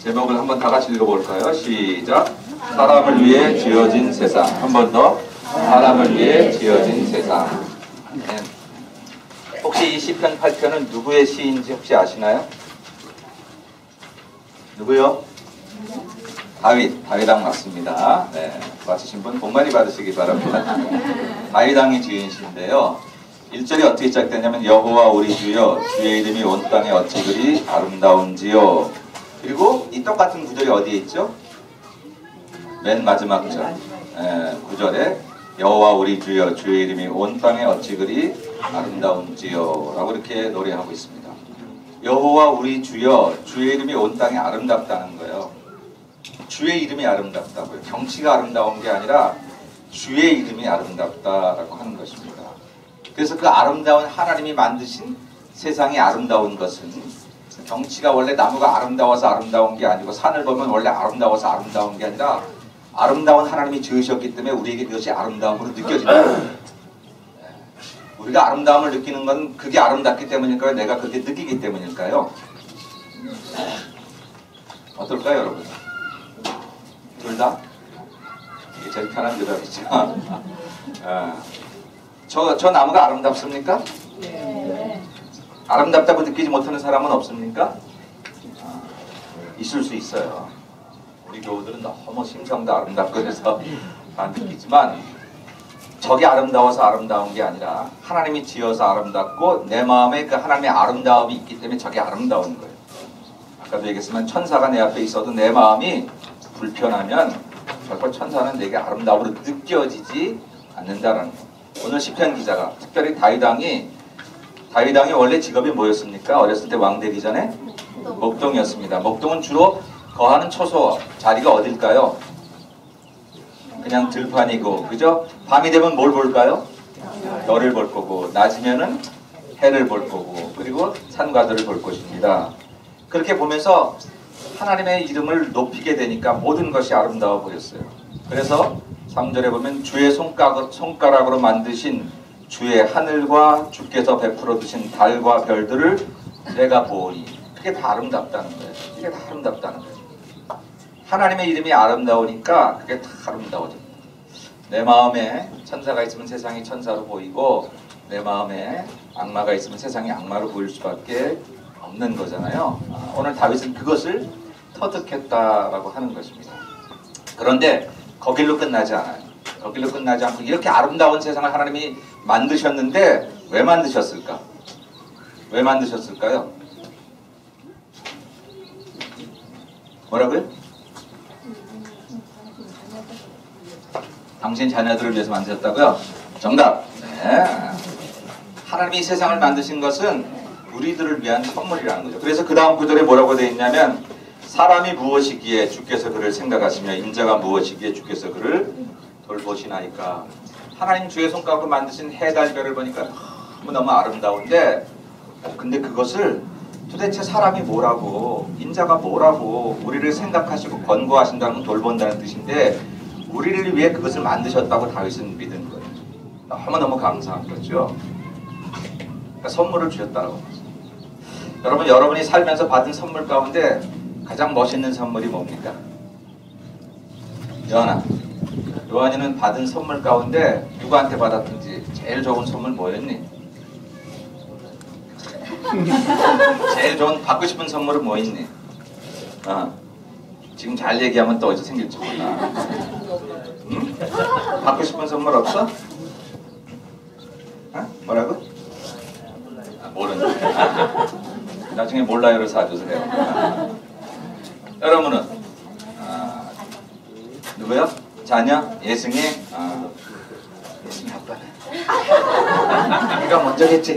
제목을 한번 다 같이 읽어볼까요? 시작. 사람을 위해 지어진 세상. 한 번 더. 사람을 위해 지어진 세상. 네. 혹시 이 시편 8편은 누구의 시인지 혹시 아시나요? 누구요? 다윗왕 맞습니다. 네, 맞히신 분 복 많이 받으시기 바랍니다. 다윗왕이 지은 시인데요. 1절이 어떻게 시작되냐면 여호와 우리 주여 주의 이름이 온 땅에 어찌 그리 아름다운지요. 그리고 이 똑같은 구절이 어디에 있죠? 맨 마지막 절 9절에 여호와 우리 주여 주의 이름이 온 땅에 어찌 그리 아름다운지요 라고 이렇게 노래하고 있습니다. 여호와 우리 주여 주의 이름이 온 땅에 아름답다는 거예요. 주의 이름이 아름답다고요. 경치가 아름다운 게 아니라 주의 이름이 아름답다라고 하는 것입니다. 그래서 그 아름다운 하나님이 만드신 세상이 아름다운 것은 경치가 원래 나무가 아름다워서 아름다운 게 아니고 산을 보면 원래 아름다워서 아름다운 게 아니라 아름다운 하나님이 지으셨기 때문에 우리에게 그것이 아름다움으로 느껴진다. 우리가 아름다움을 느끼는 건 그게 아름답기 때문일까요? 내가 그렇게 느끼기 때문일까요? 어떨까요, 여러분? 둘 다? 이게 제일 편한 대답이죠. 저 나무가 아름답습니까? 네. 아름답다고 느끼지 못하는 사람은 없습니까? 있을 수 있어요. 우리 교우들은 너무 심성도 아름답고 그래서 안 느끼지만 저게 아름다워서 아름다운 게 아니라 하나님이 지어서 아름답고 내 마음에 그 하나님의 아름다움이 있기 때문에 저게 아름다운 거예요. 아까도 얘기했지만 천사가 내 앞에 있어도 내 마음이 불편하면 결코 천사는 내게 아름다움으로 느껴지지 않는다라는 거예요. 오늘 시편 기자가 특별히 다윗왕이 원래 직업이 뭐였습니까? 어렸을 때 왕 되기 전에 목동이었습니다. 목동은 주로 거하는 초소 자리가 어딜까요? 그냥 들판이고, 그죠? 밤이 되면 뭘 볼까요? 별을 볼 거고, 낮이면은 해를 볼 거고, 그리고 산과들을 볼 것입니다. 그렇게 보면서 하나님의 이름을 높이게 되니까 모든 것이 아름다워 보였어요. 그래서 3절에 보면 주의 손가락으로 만드신 주의 하늘과 주께서 베풀어 두신 달과 별들을 내가 보니 그게 다 아름답다는 거예요. 이게 다 아름답다는 거예요. 하나님의 이름이 아름다우니까 그게 다 아름다워집니다. 내 마음에 천사가 있으면 세상이 천사로 보이고 내 마음에 악마가 있으면 세상이 악마로 보일 수밖에 없는 거잖아요. 오늘 다윗은 그것을 터득했다라고 하는 것입니다. 그런데 거길로 끝나지 않아요. 거길로 끝나지 않고 이렇게 아름다운 세상을 하나님이 만드셨는데 왜 만드셨을까? 왜 만드셨을까요? 뭐라고요? 당신 자녀들을 위해서 만드셨다고요? 정답! 네. 하나님이 세상을 만드신 것은 우리들을 위한 선물이라는 거죠. 그래서 그 다음 구절에 뭐라고 되어 있냐면 사람이 무엇이기에 주께서 그를 생각하시며 인자가 무엇이기에 주께서 그를 돌보시나이까. 하나님 주의 손가락으로 만드신 해, 달, 별을 보니까 너무너무 아름다운데 근데 그것을 도대체 사람이 뭐라고 인자가 뭐라고 우리를 생각하시고 권고하신다는 돌본다는 뜻인데 우리를 위해 그것을 만드셨다고 다윗은 믿은 거예요. 너무너무 감사한 거죠. 그러니까 선물을 주셨다고 하죠. 여러분, 여러분이 살면서 받은 선물 가운데 가장 멋있는 선물이 뭡니까? 요한이는 받은 선물 가운데 누구한테 받았든지 제일 좋은 선물 뭐였니? 제일 좋은 받고 싶은 선물은 뭐 있니? 지금 잘 얘기하면 또 어디서 생길지 몰라. 응? 받고 싶은 선물 없어? 뭐라고? 모른다. 나중에 몰라요를 사주세요. 여러분은 누구요? 자녀? 예승이? 예승이 아빠는? 네가 먼저겠지?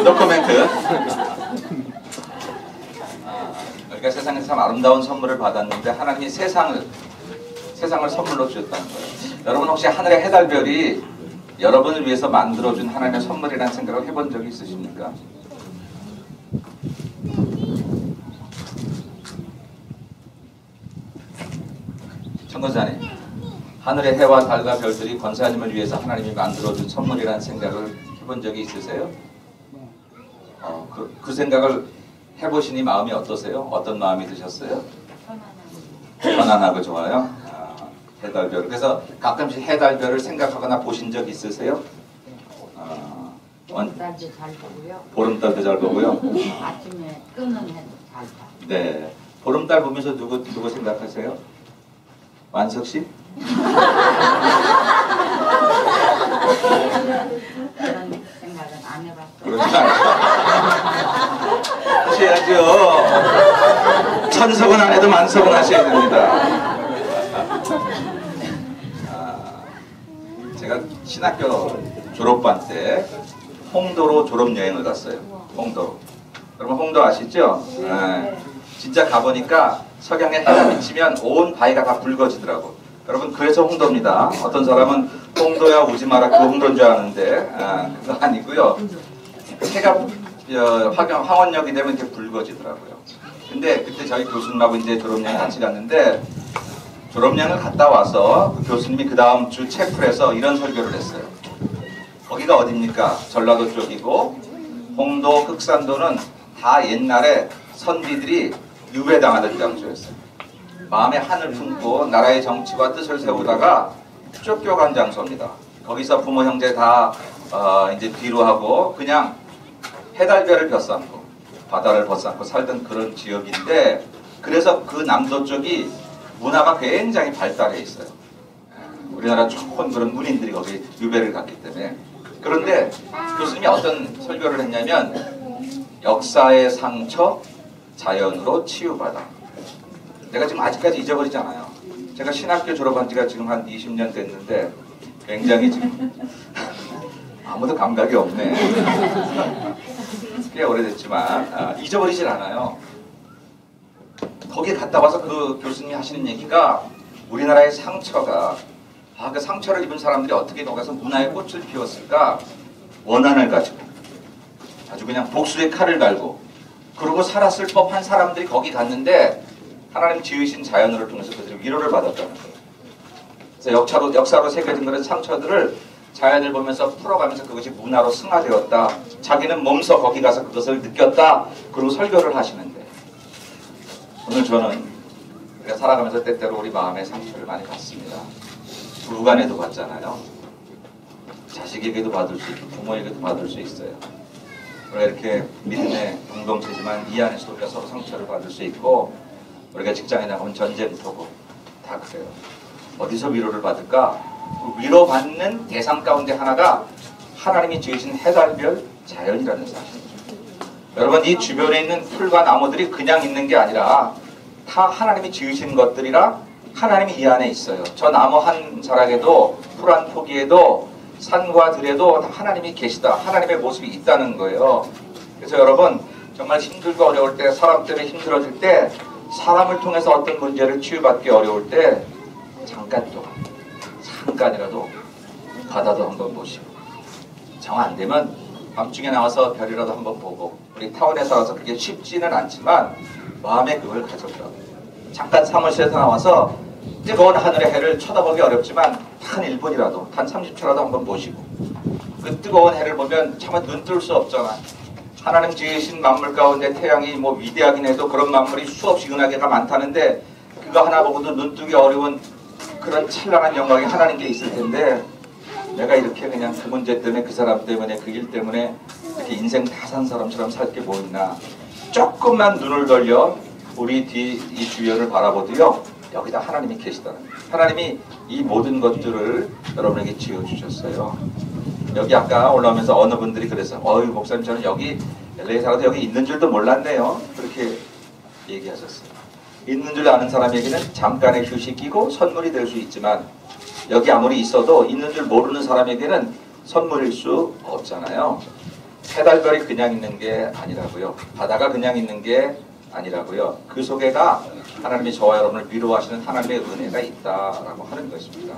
노코멘트. 그러니까 세상에서 참 아름다운 선물을 받았는데 하나님이 세상을 선물로 주셨다는 거예요. 여러분 혹시 하늘의 해달별이 여러분을 위해서 만들어준 하나님의 선물이라는 생각을 해본 적이 있으십니까? 청거자님, 하늘의 해와 달과 별들이 권사님을 위해서 하나님이 만들어준 선물이라는 생각을 해본 적이 있으세요? 그 생각을 해보시니 마음이 어떠세요? 어떤 마음이 드셨어요? 편안하고 좋아요. 해달별. 그래서 가끔씩 해달별을 생각하거나 보신 적 있으세요? 보름달도 잘 보고요. 보름달도 잘 보고요. 아침에 뜨는 해도 잘 봐. 네. 보름달 보면서 누구 생각하세요? 완석 씨? 그런 생각은 안 해봤어요. 그렇지 않죠. 하셔야죠. 천석은 안 해도 만석은 하셔야 됩니다. 제가 신학교 졸업반 때 홍도로 졸업여행을 갔어요. 홍도로. 여러분 홍도 아시죠? 네. 진짜 가보니까 석양에 해가 비치면 온 바위가 다 붉어지더라고. 여러분 그래서 홍도입니다. 어떤 사람은 홍도야 오지 마라 그 홍도인 줄 아는데 그거 아니고요. 해가 황혼역이 되면 이렇게 붉어지더라고요. 근데 그때 저희 교수님하고 이제 졸업여행 같이 갔는데 졸업여행을 갔다 와서 그 교수님이 그 다음 주 채플에서 이런 설교를 했어요. 거기가 어딥니까? 전라도 쪽이고 홍도, 흑산도는 다 옛날에 선비들이 유배당하던 장소였어요. 마음에 한을 품고 나라의 정치와 뜻을 세우다가 쫓겨간 장소입니다. 거기서 부모 형제 다 이제 뒤로 하고 그냥 해달별을 벼삼고 바다를 벗삼고 살던 그런 지역인데 그래서 그 남도 쪽이 문화가 굉장히 발달해 있어요. 우리나라 좋은 그런 문인들이 거기 유배를 갔기 때문에. 그런데 교수님이 어떤 설교를 했냐면 역사의 상처 자연으로 치유받아. 내가 지금 아직까지 잊어버리지 않아요. 제가 신학교 졸업한 지가 지금 한 20년 됐는데 굉장히 지금 아무도 감각이 없네. 꽤 오래됐지만 잊어버리질 않아요. 거기 갔다 와서 그 교수님이 하시는 얘기가 우리나라의 상처가 그 상처를 입은 사람들이 어떻게 거기서 문화의 꽃을 피웠을까 원한을 가지고 아주 그냥 복수의 칼을 갈고 그러고 살았을 법한 사람들이 거기 갔는데 하나님 지으신 자연을 통해서 그들이 위로를 받았다는 거예요. 그래서 역사로 새겨진 그런 상처들을 자연을 보면서 풀어가면서 그것이 문화로 승화되었다. 자기는 몸소 거기 가서 그것을 느꼈다. 그리고 설교를 하시는데 오늘 저는 우리가 살아가면서 때때로 우리 마음의 상처를 많이 받습니다. 부부간에도 받잖아요. 자식에게도 받을 수 있고 부모에게도 받을 수 있어요. 우리가 이렇게 믿음의 공동체지만 이 안에서도 우리가 서로 상처를 받을 수 있고 우리가 직장에 나가면 전쟁터고 다 그래요. 어디서 위로를 받을까? 위로받는 대상 가운데 하나가 하나님이 지으신 해달별 자연이라는 사실입니다. 여러분 이 주변에 있는 풀과 나무들이 그냥 있는 게 아니라 다 하나님이 지으신 것들이라 하나님이 이 안에 있어요. 저 나무 한 자락에도 풀 한 포기에도 산과 들에도 하나님이 계시다. 하나님의 모습이 있다는 거예요. 그래서 여러분 정말 힘들고 어려울 때 사람 때문에 힘들어질 때 사람을 통해서 어떤 문제를 치유받기 어려울 때 잠깐이라도 바다도 한번 보시고 정 안 되면 밤중에 나와서 별이라도 한번 보고 우리 타운에 살아서 그게 쉽지는 않지만 마음에 그걸 가져오라고 잠깐 사무실에서 나와서 뜨거운 하늘의 해를 쳐다보기 어렵지만 단 1분이라도 단 30초라도 한번 보시고 그 뜨거운 해를 보면 차마 눈 뜰 수 없잖아. 하나님 지으신 만물 가운데 태양이 뭐 위대하긴 해도 그런 만물이 수없이 은하계가 많다는데 그거 하나 보고도 눈 뜨기 어려운 그런 찬란한 영광이 하나님께 있을 텐데 내가 이렇게 그냥 그 문제 때문에 그 사람 때문에 그 일 때문에 이렇게 인생 다 산 사람처럼 살 게 뭐 있나. 조금만 눈을 돌려 우리 이 주변을 바라보도요 여기다 하나님이 계시다는 거예요. 하나님이 이 모든 것들을 여러분에게 지어주셨어요. 여기 아까 올라오면서 어느 분들이 그래서 어휴 목사님 저는 여기 LA 살아도 여기 있는 줄도 몰랐네요. 그렇게 얘기하셨어요. 있는 줄 아는 사람에게는 잠깐의 휴식이고 선물이 될 수 있지만 여기 아무리 있어도 있는 줄 모르는 사람에게는 선물일 수 없잖아요. 해달별이 그냥 있는 게 아니라고요. 바다가 그냥 있는 게 아니라고요. 그 속에가 하나님이 저와 여러분을 위로하시는 하나님의 은혜가 있다라고 하는 것입니다.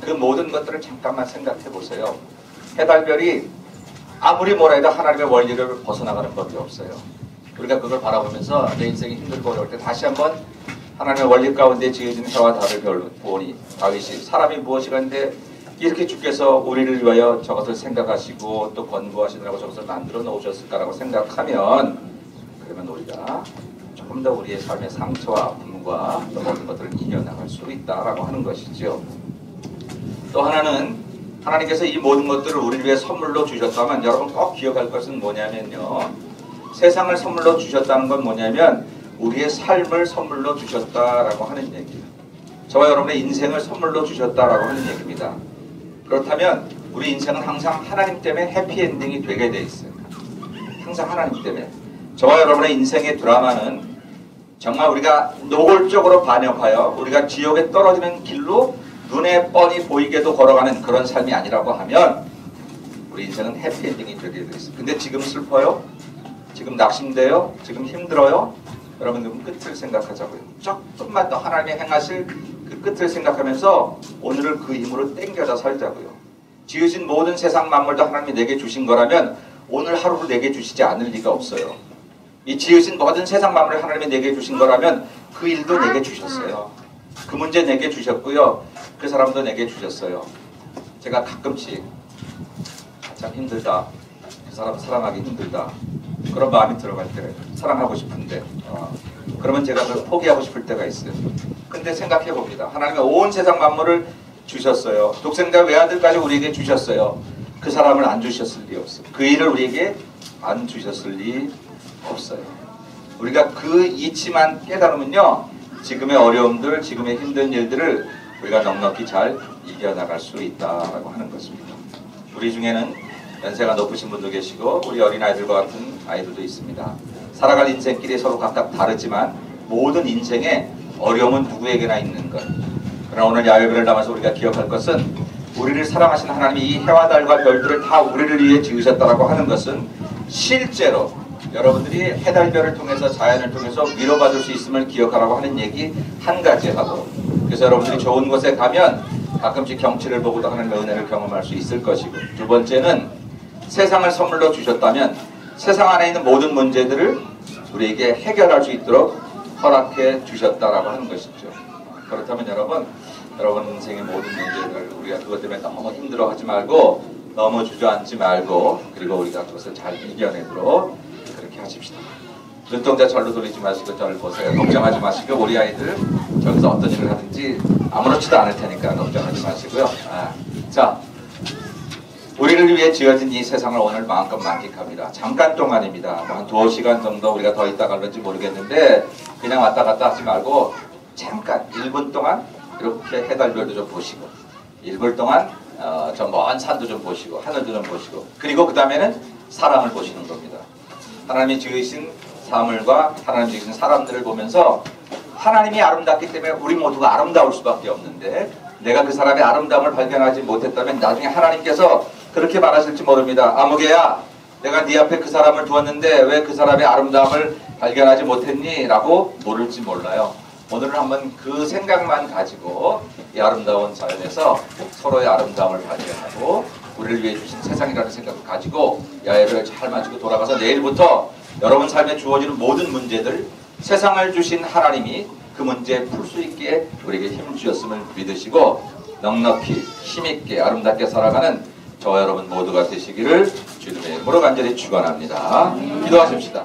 그 모든 것들을 잠깐만 생각해 보세요. 해달별이 아무리 뭐라 해도 하나님의 원리를 벗어나가는 법이 없어요. 우리가 그걸 바라보면서 내 인생이 힘들고 어려울 때 다시 한번 하나님의 원리 가운데 지어진 해와 달을 보니 다윗이 사람이 무엇이가 한데 이렇게 주께서 우리를 위하여 저것을 생각하시고 또 권고하시느라고 저것을 만들어 놓으셨을까라고 생각하면 그러면 우리가 조금 더 우리의 삶의 상처와 아픔 어려움과 또 모든 것들을 이겨나갈 수 있다라고 하는 것이죠. 또 하나는 하나님께서 이 모든 것들을 우리를 위해 선물로 주셨다면 여러분 꼭 기억할 것은 뭐냐면요. 세상을 선물로 주셨다는 건 뭐냐면 우리의 삶을 선물로 주셨다라고 하는 얘기예요. 저와 여러분의 인생을 선물로 주셨다라고 하는 얘기입니다. 그렇다면 우리 인생은 항상 하나님 때문에 해피엔딩이 되게 돼 있어요. 항상 하나님 때문에. 저와 여러분의 인생의 드라마는 정말 우리가 노골적으로 반역하여 우리가 지옥에 떨어지는 길로 눈에 뻔히 보이게도 걸어가는 그런 삶이 아니라고 하면 우리 인생은 해피엔딩이 되게 돼 있어요. 근데 지금 슬퍼요? 지금 낙심돼요? 지금 힘들어요? 여러분 그럼 끝을 생각하자고요. 조금만 더 하나님이 행하실 그 끝을 생각하면서 오늘을 그 힘으로 땡겨서 살자고요. 지으신 모든 세상 만물도 하나님이 내게 주신 거라면 오늘 하루를 내게 주시지 않을 리가 없어요. 이 지으신 모든 세상 만물을 하나님이 내게 주신 거라면 그 일도 내게 주셨어요. 그 문제 내게 주셨고요. 그 사람도 내게 주셨어요. 제가 가끔씩 참 힘들다. 그 사람 사랑하기 힘들다. 그런 마음이 들어갈 때 사랑하고 싶은데 그러면 제가 그걸 포기하고 싶을 때가 있어요. 근데 생각해 봅니다. 하나님의 온 세상 만물을 주셨어요. 독생자 외아들까지 우리에게 주셨어요. 그 사람을 안 주셨을 리 없어요. 그 일을 우리에게 안 주셨을 리 없어요. 우리가 그 이치만 깨달으면요. 지금의 어려움들, 지금의 힘든 일들을 우리가 넉넉히 잘 이겨나갈 수 있다라고 하는 것입니다. 우리 중에는 연세가 높으신 분도 계시고 우리 어린아이들과 같은 아이들도 있습니다. 살아갈 인생길이 서로 각각 다르지만 모든 인생에 어려움은 누구에게나 있는 것. 그러나 오늘 야외별을 담아서 우리가 기억할 것은 우리를 사랑하시는 하나님이 이 해와 달과 별들을 다 우리를 위해 지으셨다라고 하는 것은 실제로 여러분들이 해달별을 통해서 자연을 통해서 위로받을 수 있음을 기억하라고 하는 얘기 한 가지 하고, 그래서 여러분들이 좋은 곳에 가면 가끔씩 경치를 보고도 하나님의 은혜를 경험할 수 있을 것이고, 두 번째는 세상을 선물로 주셨다면 세상 안에 있는 모든 문제들을 우리에게 해결할 수 있도록 허락해 주셨다라고 하는 것이죠. 그렇다면 여러분 인생의 모든 문제들 우리가 그것 때문에 너무 힘들어하지 말고 너무 주저앉지 말고 그리고 우리가 그것을 잘 이겨내도록 그렇게 하십시다. 눈동자 절로 돌리지 마시고 저를 보세요. 걱정하지 마시고 우리 아이들 저기서 어떤 일을 하든지 아무렇지도 않을 테니까 걱정하지 마시고요. 자, 우리를 위해 지어진 이 세상을 오늘 마음껏 만끽합니다. 잠깐 동안입니다. 한 2시간 정도 우리가 더 있다 갈는지 모르겠는데 그냥 왔다 갔다 하지 말고 잠깐 1분 동안 이렇게 해달별도 좀 보시고 1분 동안 저 먼 산도 좀 보시고 하늘도 좀 보시고 그리고 그 다음에는 사람을 보시는 겁니다. 하나님이 지으신 사물과 하나님이 지으신 사람들을 보면서 하나님이 아름답기 때문에 우리 모두가 아름다울 수밖에 없는데 내가 그 사람의 아름다움을 발견하지 못했다면 나중에 하나님께서 그렇게 말하실지 모릅니다. 아무개야, 내가 네 앞에 그 사람을 두었는데 왜 그 사람의 아름다움을 발견하지 못했니? 라고 물을지 몰라요. 오늘은 한번 그 생각만 가지고 이 아름다운 자연에서 서로의 아름다움을 발견하고 우리를 위해 주신 세상이라는 생각을 가지고 야외를 잘 마치고 돌아가서 내일부터 여러분 삶에 주어지는 모든 문제들 세상을 주신 하나님이 그 문제 풀 수 있게 우리에게 힘을 주셨음을 믿으시고 넉넉히 힘있게 아름답게 살아가는 저와 여러분 모두가 되시기를 주님의 이름으로 간절히 축원합니다. 기도하십시다.